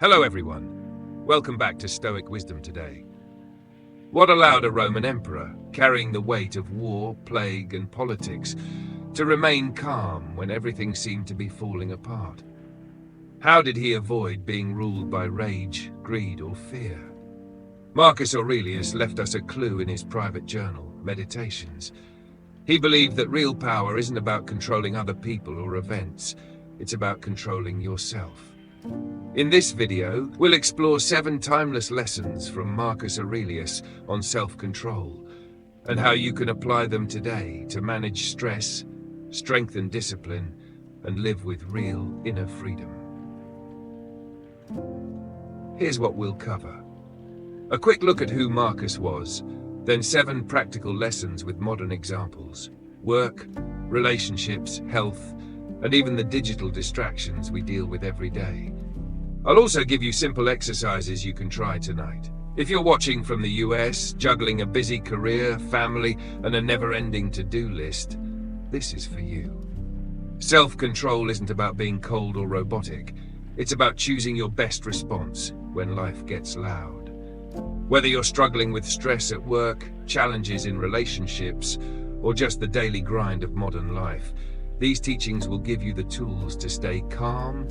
Hello everyone, welcome back to Stoic Wisdom today. What allowed a Roman emperor, carrying the weight of war, plague and politics, to remain calm when everything seemed to be falling apart? How did he avoid being ruled by rage, greed or fear? Marcus Aurelius left us a clue in his private journal, Meditations. He believed that real power isn't about controlling other people or events, it's about controlling yourself. In this video, we'll explore 7 timeless lessons from Marcus Aurelius on self-control, and how you can apply them today to manage stress, strengthen discipline, and live with real inner freedom. Here's what we'll cover. A quick look at who Marcus was, then 7 practical lessons with modern examples. Work, relationships, health, and even the digital distractions we deal with every day. I'll also give you simple exercises you can try tonight. If you're watching from the US, juggling a busy career, family, and a never-ending to-do list, this is for you. Self-control isn't about being cold or robotic. It's about choosing your best response when life gets loud. Whether you're struggling with stress at work, challenges in relationships, or just the daily grind of modern life, these teachings will give you the tools to stay calm,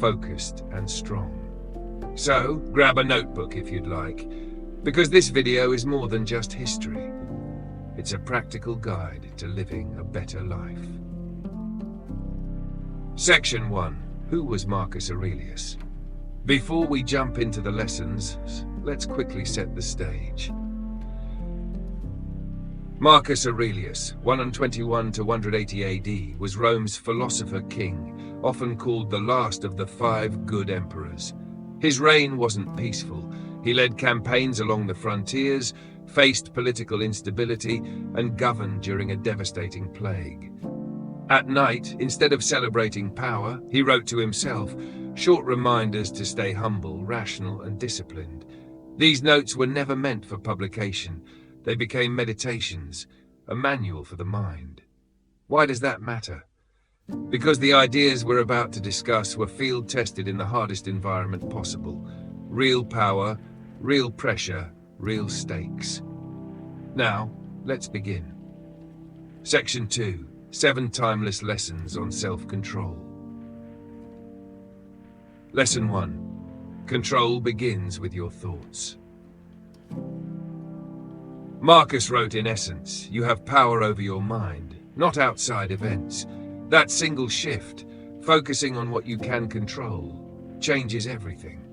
focused, and strong. So, grab a notebook if you'd like, because this video is more than just history. It's a practical guide to living a better life. Section 1. Who was Marcus Aurelius? Before we jump into the lessons, let's quickly set the stage. Marcus Aurelius, 121 to 180 AD, was Rome's philosopher king, often called the last of the 5 good emperors. His reign wasn't peaceful. He led campaigns along the frontiers, faced political instability, and governed during a devastating plague. At night, instead of celebrating power, he wrote to himself, short reminders to stay humble, rational, and disciplined. These notes were never meant for publication. They became meditations, a manual for the mind. Why does that matter? Because the ideas we're about to discuss were field-tested in the hardest environment possible. Real power, real pressure, real stakes. Now, let's begin. Section 2. 7 timeless lessons on self-control. Lesson 1. Control begins with your thoughts. Marcus wrote, in essence, you have power over your mind, not outside events. That single shift, focusing on what you can control, changes everything.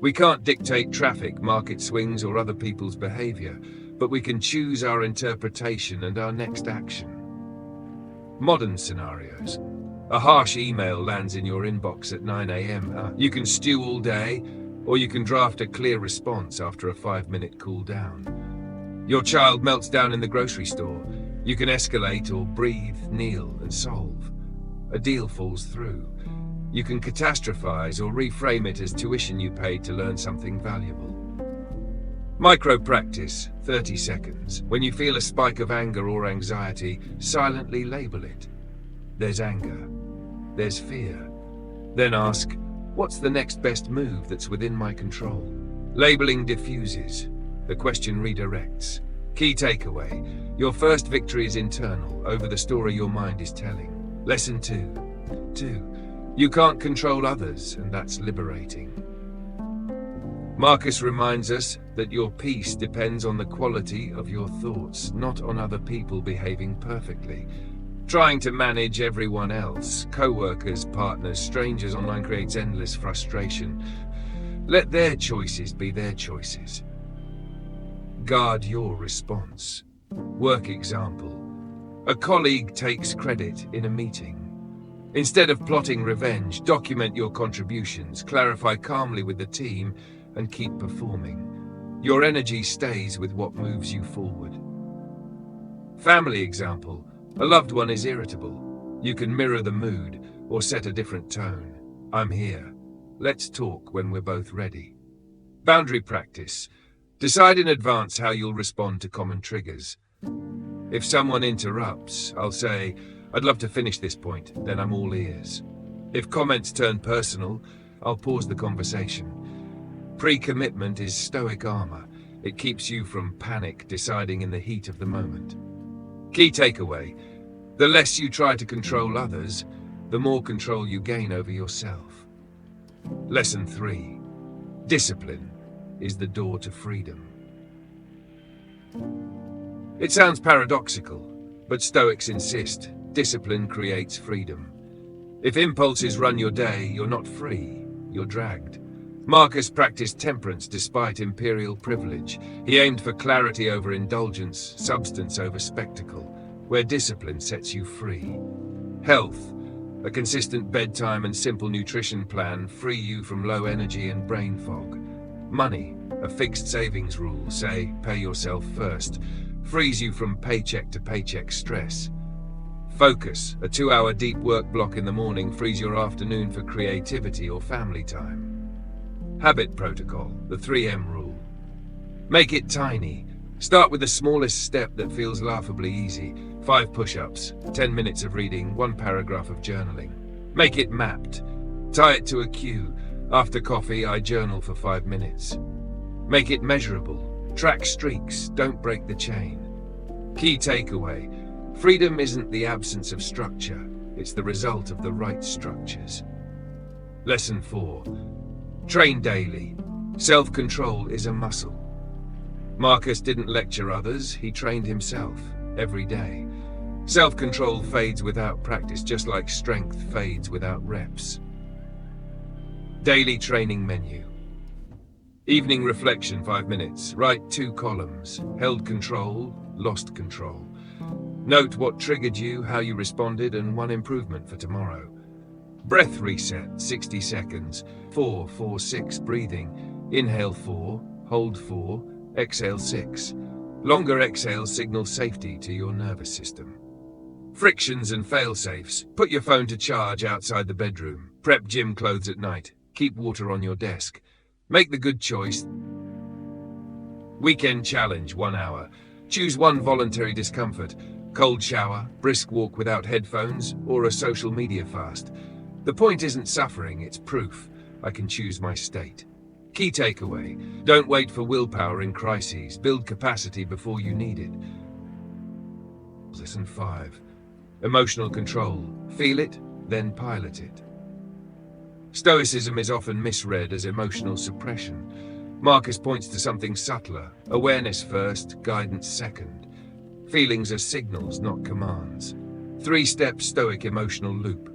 We can't dictate traffic, market swings, or other people's behavior, but we can choose our interpretation and our next action. Modern scenarios. A harsh email lands in your inbox at 9 a.m. You can stew all day, or you can draft a clear response after a 5-minute cool down. Your child melts down in the grocery store. You can escalate or breathe, kneel, and solve. A deal falls through. You can catastrophize or reframe it as tuition you paid to learn something valuable. Micro practice, 30 seconds. When you feel a spike of anger or anxiety, silently label it. There's anger. There's fear. Then ask, what's the next best move that's within my control? Labeling diffuses. The question redirects. Key takeaway. Your first victory is internal, over the story your mind is telling. Lesson 2. 2. You can't control others, and that's liberating. Marcus reminds us that your peace depends on the quality of your thoughts, not on other people behaving perfectly. Trying to manage everyone else, co-workers, partners, strangers online creates endless frustration. Let their choices be their choices. Guard your response. Work example. A colleague takes credit in a meeting. Instead of plotting revenge, document your contributions, clarify calmly with the team, and keep performing. Your energy stays with what moves you forward. Family example. A loved one is irritable. You can mirror the mood or set a different tone. I'm here. Let's talk when we're both ready. Boundary practice. Decide in advance how you'll respond to common triggers. If someone interrupts, I'll say, I'd love to finish this point, then I'm all ears. If comments turn personal, I'll pause the conversation. Pre-commitment is Stoic armor. It keeps you from panic deciding in the heat of the moment. Key takeaway: the less you try to control others, the more control you gain over yourself. Lesson 3. Discipline is the door to freedom. It sounds paradoxical, but Stoics insist discipline creates freedom. If impulses run your day, you're not free, you're dragged. Marcus practiced temperance despite imperial privilege. He aimed for clarity over indulgence, substance over spectacle, where discipline sets you free. Health: a consistent bedtime and simple nutrition plan free you from low energy and brain fog. Money: a fixed savings rule, say, pay yourself first, frees you from paycheck to paycheck stress. Focus: a 2-hour deep work block in the morning frees your afternoon for creativity or family time. Habit protocol: the 3M rule. Make it tiny. Start with the smallest step that feels laughably easy. 5 push-ups, 10 minutes of reading, 1 paragraph of journaling. Make it mapped. Tie it to a cue. After coffee, I journal for 5 minutes. Make it measurable. Track streaks, don't break the chain. Key takeaway: freedom isn't the absence of structure, it's the result of the right structures. Lesson 4. Train daily. Self-control is a muscle. Marcus didn't lecture others, he trained himself, every day. Self-control fades without practice, just like strength fades without reps. Daily training menu. Evening reflection, 5 minutes. Write 2 columns. Held control, lost control. Note what triggered you, how you responded, and 1 improvement for tomorrow. Breath reset, 60 seconds. 4, 4, 6, breathing. Inhale 4, hold 4, exhale 6. Longer exhales signal safety to your nervous system. Frictions and fail-safes. Put your phone to charge outside the bedroom. Prep gym clothes at night. Keep water on your desk. Make the good choice. Weekend challenge, 1 hour. Choose 1 voluntary discomfort. Cold shower, brisk walk without headphones, or a social media fast. The point isn't suffering, it's proof. I can choose my state. Key takeaway: don't wait for willpower in crises. Build capacity before you need it. Lesson 5. Emotional control. Feel it, then pilot it. Stoicism is often misread as emotional suppression. Marcus points to something subtler: awareness first, guidance second. Feelings are signals, not commands. 3-step Stoic emotional loop.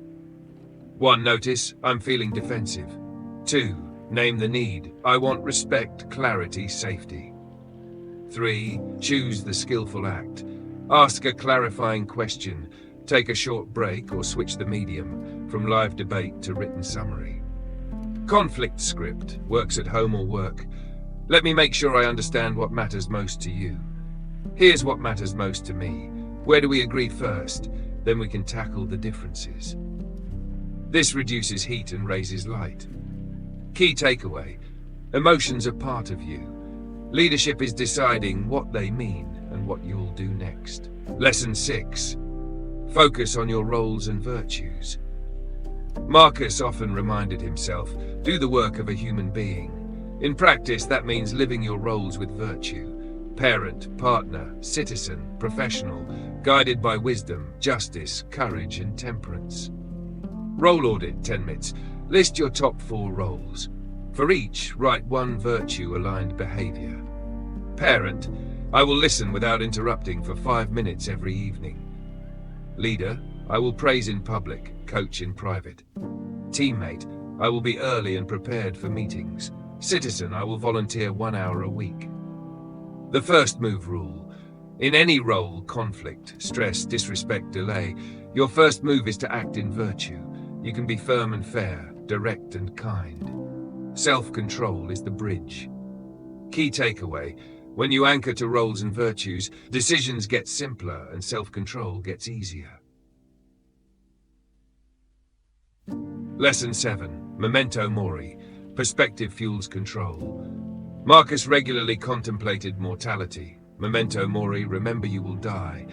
1. Notice, I'm feeling defensive. 2. Name the need. I want respect, clarity, safety. 3. Choose the skillful act. Ask a clarifying question. Take a short break or switch the medium, from live debate to written summary. Conflict script. Works at home or work. Let me make sure I understand what matters most to you. Here's what matters most to me. Where do we agree first? Then we can tackle the differences. This reduces heat and raises light. Key takeaway: emotions are part of you. Leadership is deciding what they mean and what you'll do next. Lesson 6. Focus on your roles and virtues. Marcus often reminded himself, do the work of a human being. In practice, that means living your roles with virtue. Parent, partner, citizen, professional, guided by wisdom, justice, courage, and temperance. Role audit, 10 minutes. List your top 4 roles. For each, write 1 virtue-aligned behavior. Parent: I will listen without interrupting for 5 minutes every evening. Leader: I will praise in public, coach in private. Teammate: I will be early and prepared for meetings. Citizen: I will volunteer 1 hour a week. The first move rule. In any role, conflict, stress, disrespect, delay, your first move is to act in virtue. You can be firm and fair, direct and kind. Self-control is the bridge. Key takeaway: when you anchor to roles and virtues, decisions get simpler and self-control gets easier. Lesson 7. Memento mori. Perspective fuels control. Marcus regularly contemplated mortality. Memento mori, remember you will die.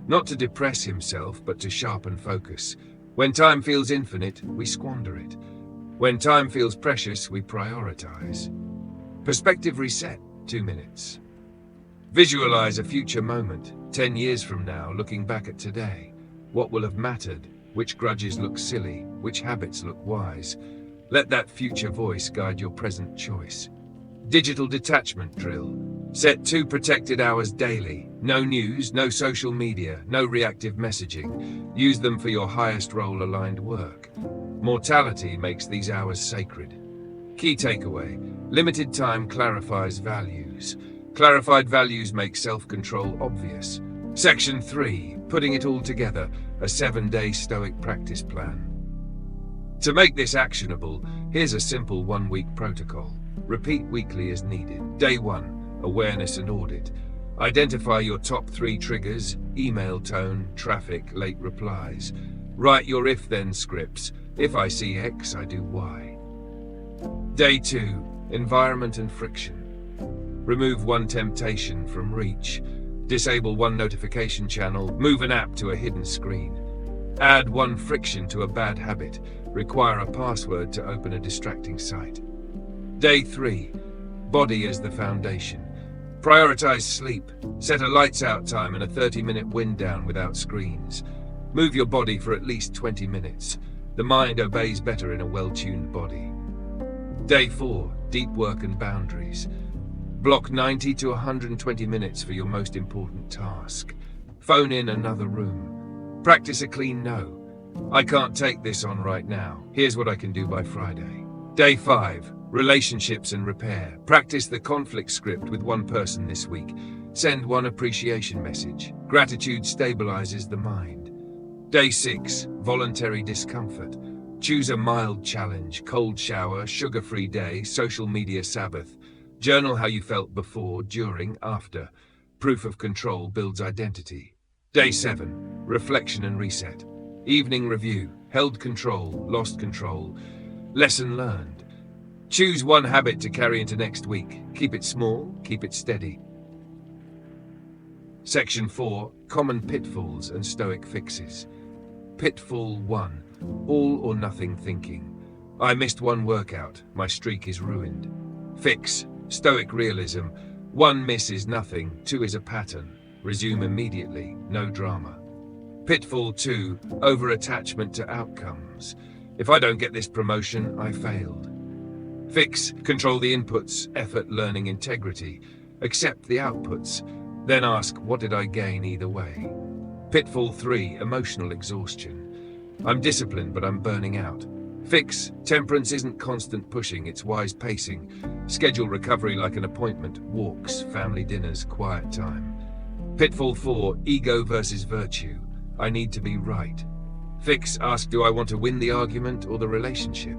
Not to depress himself, but to sharpen focus. When time feels infinite, we squander it. When time feels precious, we prioritize. Perspective reset, 2 minutes. Visualize a future moment, 10 years from now, looking back at today. What will have mattered? Which grudges look silly? Which habits look wise? Let that future voice guide your present choice. Digital detachment drill. Set 2 protected hours daily. No news, no social media, no reactive messaging. Use them for your highest role-aligned work. Mortality makes these hours sacred. Key takeaway: limited time clarifies values. Clarified values make self-control obvious. Section 3, putting it all together, a 7-day Stoic practice plan. To make this actionable, here's a simple 1-week protocol. Repeat weekly as needed. Day 1, awareness and audit. Identify your top 3 triggers: email tone, traffic, late replies. Write your if-then scripts. If I see X, I do Y. Day 2, environment and friction. Remove 1 temptation from reach. Disable 1 notification channel. Move an app to a hidden screen. Add 1 friction to a bad habit. Require a password to open a distracting site. Day 3, body as the foundation. Prioritize sleep. Set a lights out time and a 30-minute wind down without screens. Move your body for at least 20 minutes. The mind obeys better in a well-tuned body. Day 4, deep work and boundaries. Block 90 to 120 minutes for your most important task. Phone in another room. Practice a clean no. I can't take this on right now. Here's what I can do by Friday. Day 5, relationships and repair. Practice the conflict script with 1 person this week. Send 1 appreciation message. Gratitude stabilizes the mind. Day 6, voluntary discomfort. Choose a mild challenge: cold shower, sugar-free day, social media Sabbath. Journal how you felt before, during, after. Proof of control builds identity. Day 7, reflection and reset. Evening review: held control, lost control. Lesson learned. Choose 1 habit to carry into next week. Keep it small, keep it steady. Section 4, common pitfalls and Stoic fixes. Pitfall 1, all or nothing thinking. I missed 1 workout, my streak is ruined. Fix: Stoic realism. 1 miss is nothing, 2 is a pattern. Resume immediately, no drama. Pitfall 2, over-attachment to outcomes. If I don't get this promotion, I failed. Fix: control the inputs, effort, learning, integrity. Accept the outputs, then ask, what did I gain either way? Pitfall 3, emotional exhaustion. I'm disciplined, but I'm burning out. Fix: temperance isn't constant pushing, it's wise pacing. Schedule recovery like an appointment: walks, family dinners, quiet time. Pitfall 4, ego versus virtue. I need to be right. Fix: ask, do I want to win the argument or the relationship?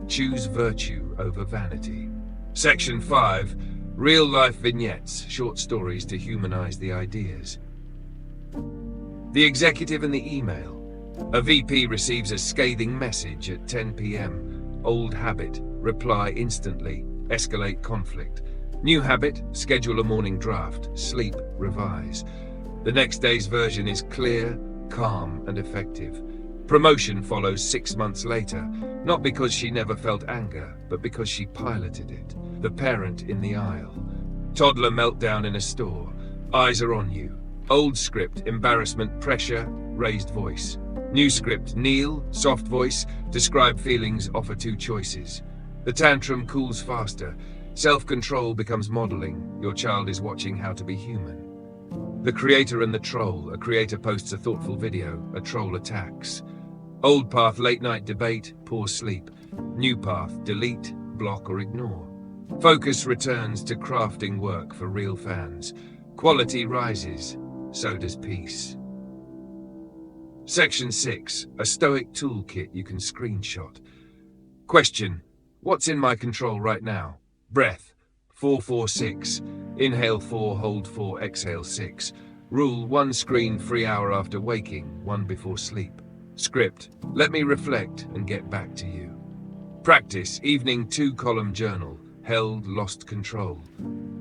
Choose virtue over vanity. Section 5, real-life vignettes, short stories to humanize the ideas. The executive and the email. A VP receives a scathing message at 10 p.m. Old habit: reply instantly, escalate conflict. New habit: schedule a morning draft, sleep, revise. The next day's version is clear, calm, and effective. Promotion follows 6 months later, not because she never felt anger, but because she piloted it. The parent in the aisle. Toddler meltdown in a store. Eyes are on you. Old script: embarrassment, pressure, raised voice. New script: kneel, soft voice, describe feelings, offer 2 choices. The tantrum cools faster. Self-control becomes modeling. Your child is watching how to be human. The creator and the troll. A creator posts a thoughtful video. A troll attacks. Old path: late night debate, poor sleep. New path: delete, block, or ignore. Focus returns to crafting work for real fans. Quality rises. So does peace. Section 6, a Stoic toolkit you can screenshot. Question: what's in my control right now? Breath: 4-4-6. Inhale 4, hold 4, exhale 6. Rule: 1 screen-free hour after waking, 1 before sleep. Script: let me reflect and get back to you. Practice: evening 2-column journal. Held, lost control.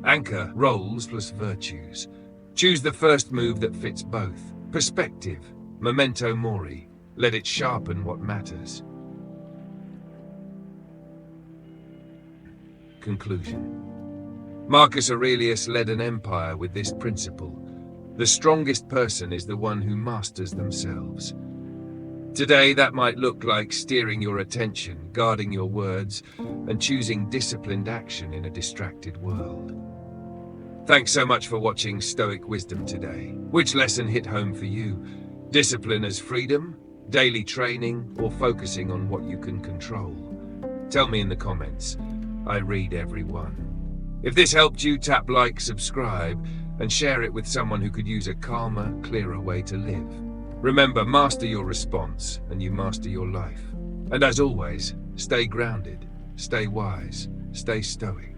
Anchor: roles plus virtues. Choose the first move that fits both. Perspective: memento mori. Let it sharpen what matters. Conclusion: Marcus Aurelius led an empire with this principle. The strongest person is the one who masters themselves. Today, that might look like steering your attention, guarding your words, and choosing disciplined action in a distracted world. Thanks so much for watching Stoic Wisdom today. Which lesson hit home for you? Discipline as freedom, daily training, or focusing on what you can control? Tell me in the comments. I read every one. If this helped you, tap like, subscribe, and share it with someone who could use a calmer, clearer way to live. Remember, master your response, and you master your life. And as always, stay grounded, stay wise, stay stoic.